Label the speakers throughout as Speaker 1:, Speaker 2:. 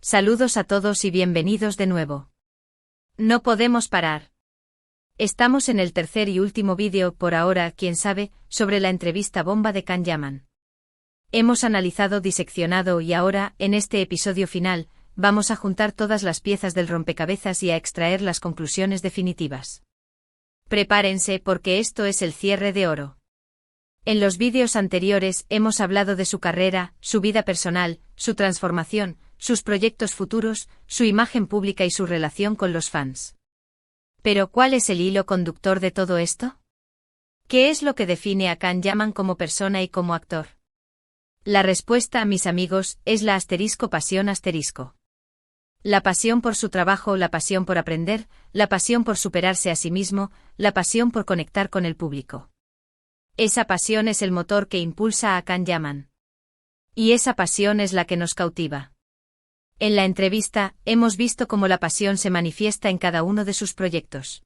Speaker 1: Saludos a todos y bienvenidos de nuevo. No podemos parar. Estamos en el tercer y último vídeo, por ahora, quién sabe, sobre la entrevista bomba de Can Yaman. Hemos analizado, diseccionado y ahora, en este episodio final, vamos a juntar todas las piezas del rompecabezas y a extraer las conclusiones definitivas. Prepárense porque esto es el cierre de oro. En los vídeos anteriores hemos hablado de su carrera, su vida personal, su transformación, sus proyectos futuros, su imagen pública y su relación con los fans. Pero ¿cuál es el hilo conductor de todo esto? ¿Qué es lo que define a Can Yaman como persona y como actor? La respuesta, mis amigos, es la pasión. La pasión por su trabajo, la pasión por aprender, la pasión por superarse a sí mismo, la pasión por conectar con el público. Esa pasión es el motor que impulsa a Can Yaman. Y esa pasión es la que nos cautiva. En la entrevista, hemos visto cómo la pasión se manifiesta en cada uno de sus proyectos.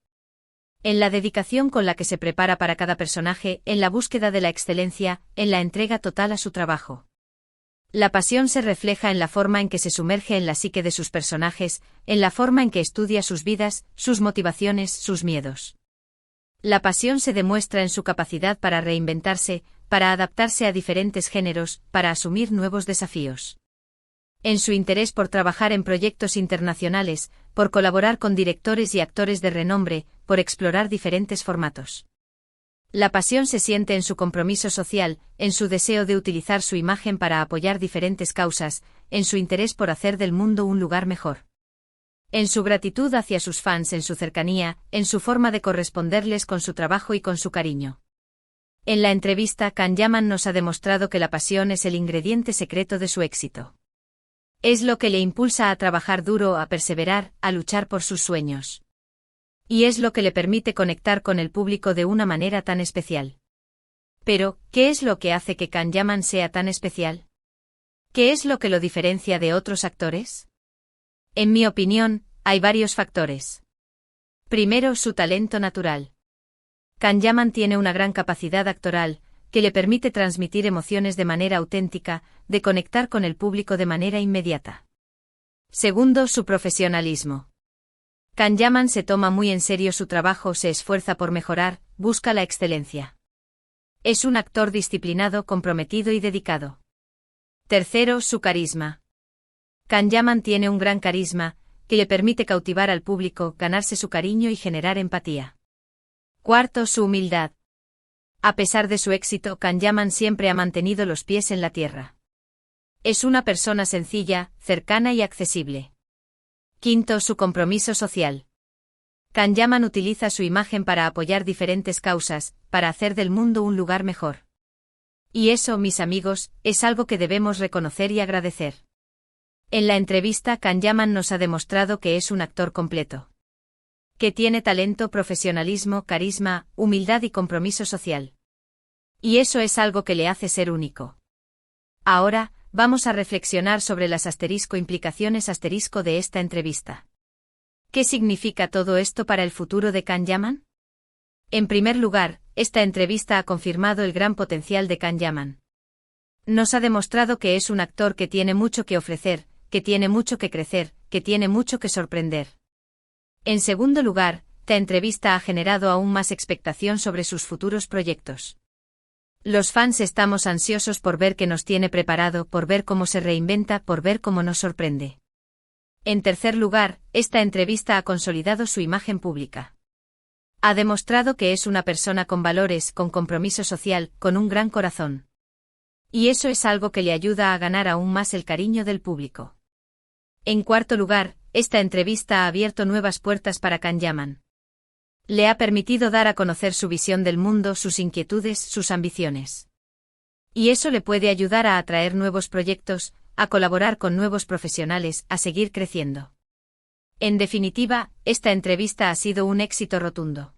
Speaker 1: En la dedicación con la que se prepara para cada personaje, en la búsqueda de la excelencia, en la entrega total a su trabajo. La pasión se refleja en la forma en que se sumerge en la psique de sus personajes, en la forma en que estudia sus vidas, sus motivaciones, sus miedos. La pasión se demuestra en su capacidad para reinventarse, para adaptarse a diferentes géneros, para asumir nuevos desafíos. En su interés por trabajar en proyectos internacionales, por colaborar con directores y actores de renombre, por explorar diferentes formatos. La pasión se siente en su compromiso social, en su deseo de utilizar su imagen para apoyar diferentes causas, en su interés por hacer del mundo un lugar mejor. En su gratitud hacia sus fans, en su cercanía, en su forma de corresponderles con su trabajo y con su cariño. En la entrevista, Can Yaman nos ha demostrado que la pasión es el ingrediente secreto de su éxito. Es lo que le impulsa a trabajar duro, a perseverar, a luchar por sus sueños. Y es lo que le permite conectar con el público de una manera tan especial. Pero, ¿qué es lo que hace que Can Yaman sea tan especial? ¿Qué es lo que lo diferencia de otros actores? En mi opinión, hay varios factores. Primero, su talento natural. Can Yaman tiene una gran capacidad actoral, que le permite transmitir emociones de manera auténtica, de conectar con el público de manera inmediata. Segundo, su profesionalismo. Can Yaman se toma muy en serio su trabajo, se esfuerza por mejorar, busca la excelencia. Es un actor disciplinado, comprometido y dedicado. Tercero, su carisma. Can Yaman tiene un gran carisma, que le permite cautivar al público, ganarse su cariño y generar empatía. Cuarto, su humildad. A pesar de su éxito, Can Yaman siempre ha mantenido los pies en la tierra. Es una persona sencilla, cercana y accesible. Quinto, su compromiso social. Can Yaman utiliza su imagen para apoyar diferentes causas, para hacer del mundo un lugar mejor. Y eso, mis amigos, es algo que debemos reconocer y agradecer. En la entrevista, Can Yaman nos ha demostrado que es un actor completo. Que tiene talento, profesionalismo, carisma, humildad y compromiso social. Y eso es algo que le hace ser único. Ahora, vamos a reflexionar sobre las implicaciones de esta entrevista. ¿Qué significa todo esto para el futuro de Can Yaman? En primer lugar, esta entrevista ha confirmado el gran potencial de Can Yaman. Nos ha demostrado que es un actor que tiene mucho que ofrecer, que tiene mucho que crecer, que tiene mucho que sorprender. En segundo lugar, esta entrevista ha generado aún más expectación sobre sus futuros proyectos. Los fans estamos ansiosos por ver qué nos tiene preparado, por ver cómo se reinventa, por ver cómo nos sorprende. En tercer lugar, esta entrevista ha consolidado su imagen pública. Ha demostrado que es una persona con valores, con compromiso social, con un gran corazón. Y eso es algo que le ayuda a ganar aún más el cariño del público. En cuarto lugar, esta entrevista ha abierto nuevas puertas para Can Yaman. Le ha permitido dar a conocer su visión del mundo, sus inquietudes, sus ambiciones. Y eso le puede ayudar a atraer nuevos proyectos, a colaborar con nuevos profesionales, a seguir creciendo. En definitiva, esta entrevista ha sido un éxito rotundo.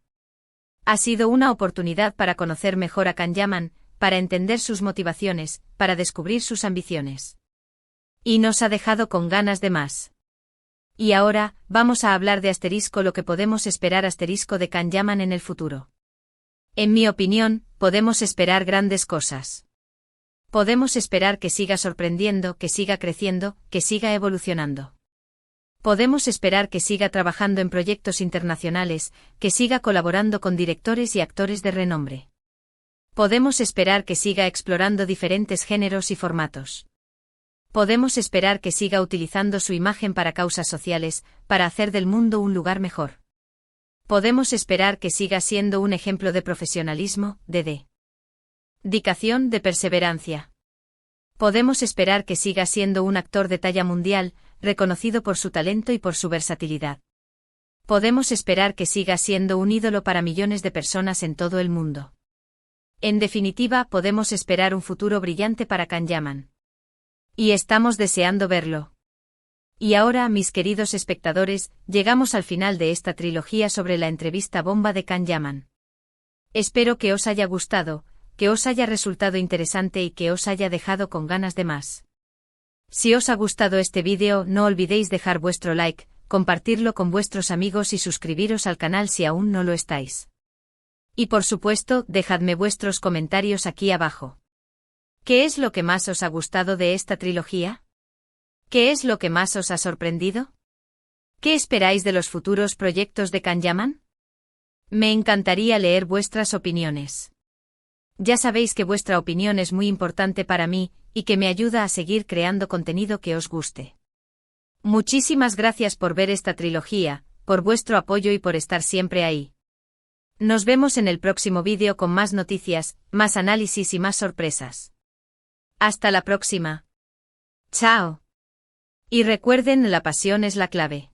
Speaker 1: Ha sido una oportunidad para conocer mejor a Can Yaman, para entender sus motivaciones, para descubrir sus ambiciones. Y nos ha dejado con ganas de más. Y ahora, vamos a hablar de lo que podemos esperar de Can Yaman en el futuro. En mi opinión, podemos esperar grandes cosas. Podemos esperar que siga sorprendiendo, que siga creciendo, que siga evolucionando. Podemos esperar que siga trabajando en proyectos internacionales, que siga colaborando con directores y actores de renombre. Podemos esperar que siga explorando diferentes géneros y formatos. Podemos esperar que siga utilizando su imagen para causas sociales, para hacer del mundo un lugar mejor. Podemos esperar que siga siendo un ejemplo de profesionalismo, de dedicación, de perseverancia. Podemos esperar que siga siendo un actor de talla mundial, reconocido por su talento y por su versatilidad. Podemos esperar que siga siendo un ídolo para millones de personas en todo el mundo. En definitiva, podemos esperar un futuro brillante para Can-Yaman. Y estamos deseando verlo. Y ahora, mis queridos espectadores, llegamos al final de esta trilogía sobre la entrevista bomba de Can-Yaman. Espero que os haya gustado, que os haya resultado interesante y que os haya dejado con ganas de más. Si os ha gustado este vídeo, no olvidéis dejar vuestro like, compartirlo con vuestros amigos y suscribiros al canal si aún no lo estáis. Y por supuesto, dejadme vuestros comentarios aquí abajo. ¿Qué es lo que más os ha gustado de esta trilogía? ¿Qué es lo que más os ha sorprendido? ¿Qué esperáis de los futuros proyectos de Can-Yaman? Me encantaría leer vuestras opiniones. Ya sabéis que vuestra opinión es muy importante para mí, y que me ayuda a seguir creando contenido que os guste. Muchísimas gracias por ver esta trilogía, por vuestro apoyo y por estar siempre ahí. Nos vemos en el próximo vídeo con más noticias, más análisis y más sorpresas. Hasta la próxima. Chao. Y recuerden, la pasión es la clave.